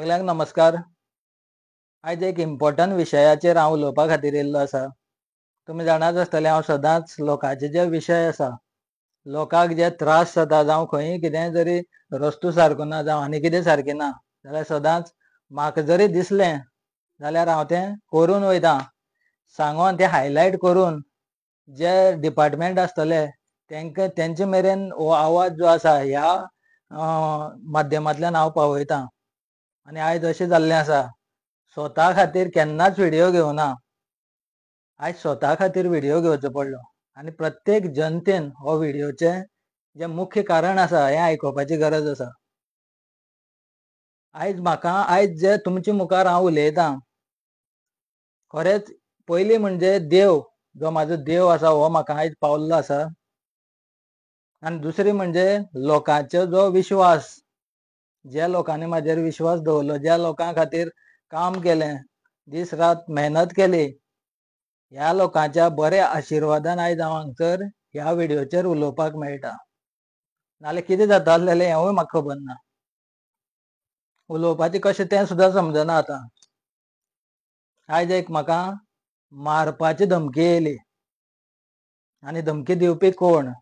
सगळ्यांक नमस्कार. आज एक इम्पॉर्टंट विशयाचेर हांव उलोवपा खातीर येयल्लो आसा. तुमी जाणाच आसतले हांव सदांच लोकांचे जे विशय आसा, लोकांक जे त्रास जाता जावं खंयी कितें जरी रस्तो सारको ना जावं आनी कितें सारकें ना जाल्यार सदांच म्हाका जरी दिसलें जाल्यार हांव तें करून वयतां. सांगोन तें हायलायट करून जे डिपार्टमेंट आसतले तेंका तेंचे मेरेन हो आवाज जो आसा ह्या माध्यमांतल्यान हांव पावयतां. आनी आयज अशें जाल्लें आसा, स्वता खातीर केन्नाच व्हिडिओ घेवना. आयज स्वता खातीर व्हिडिओ घेवचो पडलो आनी प्रत्येक जनतेन हो व्हिडिओचें जे मुख्य कारण आसा हें आयकोपाची गरज आसा. आयज जे तुमचे मुखार हांव उलयतां, खरेंच पयलीं म्हणजे देव, जो म्हाजो देव आसा हो म्हाका आयज पावल्लो आसा. आनी दुसरी म्हणजे लोकांचो जो विश्वास, ज्या लोकांनी म्हाजेर विश्वास दवरलो, ज्या लोकां खातीर काम केलें, दीस रात मेहनत केली, ह्या लोकांच्या बऱ्या आशिर्वादान आयज हांव हांगसर ह्या व्हिडिओचेर उलोवपाक मेळटा. नाल्यार कितें जाता आसलेलें हेंवूय म्हाका खबर ना. उलोवपाचें कशें तें सुद्दां समजना आतां. आयज एक म्हाका मारपाची धमकी येयली आनी धमकी दिवपी कोण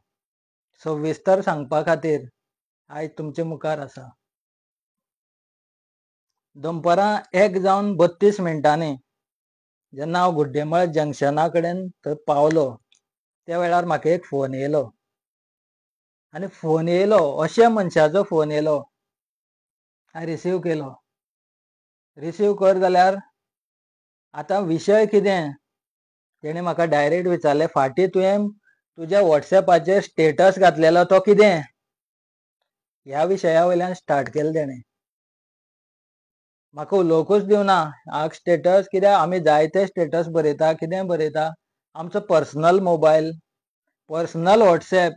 सविस्तर सांगपा खातीर आयज तुमचे मुखार आसा. दनपारां 1:32 मिनटांनी जेन्ना हांव गुड्डेमाळ जंक्शना कडेन थंय पावलो, त्या वेळार म्हाका एक फोन येयलो. आनी फोन येयलो, अशा मनशाचो फोन येयलो. हांवें रिसीव केलो. रिसीव कर जाल्यार आतां विशय कितें तेणें म्हाका डायरेक्ट विचारलें, फाटीं तुवें तुज्या वॉट्सॅपाचेर स्टेटस घातलेलो तो कितें? ह्या विशया वयल्यान स्टार्ट केलें तेणें. म्हाका उलोवंकूच दिवना. हांव स्टेटस कित्याक आमी जायते स्टेटस बरयता, कितें बरयता, आमचो पर्सनल मोबायल, पर्सनल वॉट्सॅप,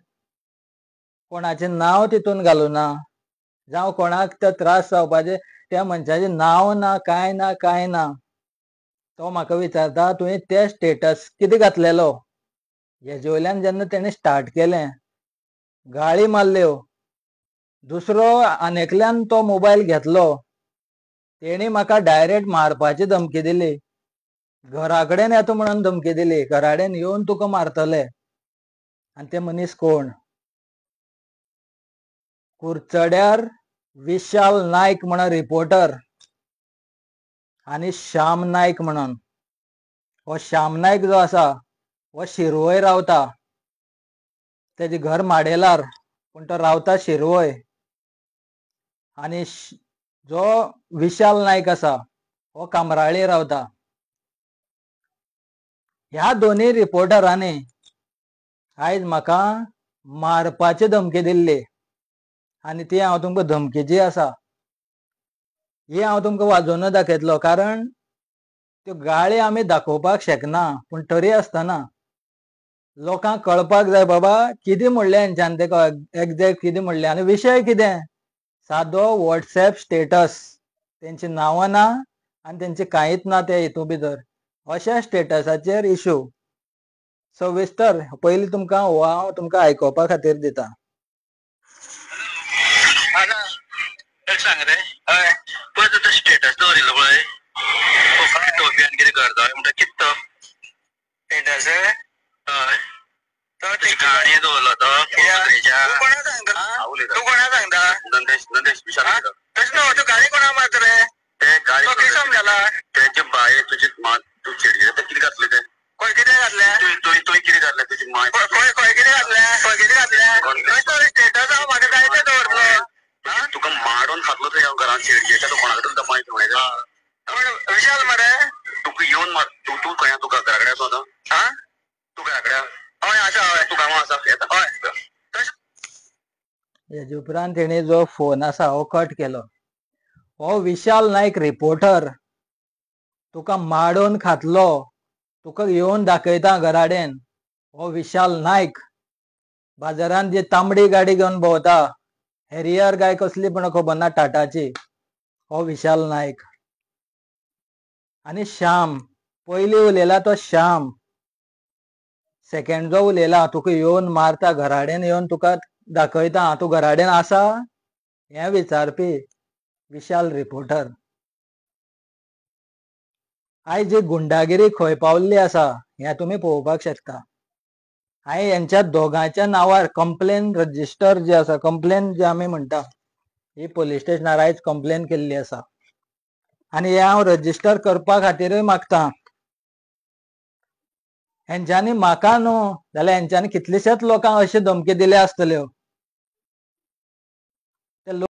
कोणाचें नांव तितून घालुना, जावं कोणाक तो त्रास जावपाचें त्या मनशाचें नांव ना, कांय ना, कांय ना. तो म्हाका विचारता तुवें ते स्टेटस कितें घातलेलो? हेजे वयल्यान जेन्ना तेणें स्टार्ट केलें, गाळी मारल्यो, दुसरो आनेकल्यान तो मोबायल घेतलो, तेणी म्हाका डायरेक्ट मारपाची धमकी दिली. घरा कडेन येता म्हणून धमकी दिली, घरा कडेन येवन तुका मारतले. आनी ते मनीस कोण? कुरचड्यार विशाल नायक म्हणून रिपोर्टर आनी श्याम नायक म्हणून. हो श्याम नायक जो आसा हो शिरवय रावता. तेजें घर माडेलार पूण तो रावता शिरवय. आनी जो विशाल नायक आसा हो कामराळी रावता. ह्या दोनूय रिपोर्टरांनी आयज म्हाका मारपाची धमकी दिल्ली. आनी ती हांव तुमकां धमकी जी आसा ही हांव तुमकां वाजोवन दाखयतलो. कारण त्यो गाळी आमी दाखोवपाक शकना, पूण तरी आसतना लोकांक कळपाक जाय बाबा कितें म्हणलें हेंच्यांनी तेका, एग्जॅक्ट कितें म्हणलें आनी विशय कितें. सादो वॉट्सॅप स्टेटस, तेंची नांवां ना आनी तेंचें कांयच ना त्या हितू भितर. अशा स्टेटसाचेर इशू सविस्तर पयलीं तुमकां हो हांव तुमकां आयकोपा खातीर दितां. सांग रे. हय पळय तो स्टेटस दवरिल्लो पळय, कोंकणी टोपयान कितें करता म्हणटा कितें तो स्टेटस. हय तो गाणी दवरलो तो. तूं कोणा सांगता? नंदेश विशाल. तशें न्हू, तूं गाणी कोणा मारता रे? ते गाणी कितें समजला? तेचे बाये तुजी तूं चेडये ते कितें घातलें तें? खंय कितें घातलें? तुवें कितें घातलें तुजी माय? खंय कितें घातलें? खंय कितें घातलें? स्टेटस हांव म्हाका जाय तें दवरलो. तुका मारून खातलो थंय हांव घरांत चेडयेच्या, तो कोणा कडेन माहिती म्हणायचं विशाल मरे. तुका येवन मार. तूं खंय तुका घरा कडेन आसा तो? हा तूं घरा कडेन? हय आसा. हय तूं गांवां आसा? येता. हय. हेजे उपरांत तेणी जो फोन आसा हो कट केलो. हो विशाल नायक रिपोर्टर तुका माडोवन खातलो, तुका येवन दाखयता घरा कडेन. हो विशाल नायक बाजारांत जी तांबडी गाडी घेवन भोंवता, हेरियर काय कसली पण खबर ना टाटाची, हो विशाल नायक. आनी श्याम, पयलीं उलयला तो श्याम. सेकंड जो उलयला तुका येवन मारता, घरा कडेन येवन तुका दाखयता, तूं घरा कडेन आसा हें विचारपी विशाल रिपोर्टर. आयज जी गुंडागिरी खंय पावल्ली आसा हें तुम्ही पळोवपाक शकता. हांवें यांच्या दोगांच्या नांवार कंप्लेन रजिस्टर जे आसा, कंप्लेन जे आमी म्हणटा, ही पुलीस स्टेशनार आयज कंप्लेन केल्ली आसा आनी हे हांव रजिस्टर करपा खातीरय मागतां. हेंच्यांनी म्हाका न्हू जाल्यार हेंच्यांनी कितलेशेच लोकांक अश्यो धमकी दिल्यो आसतल्यो.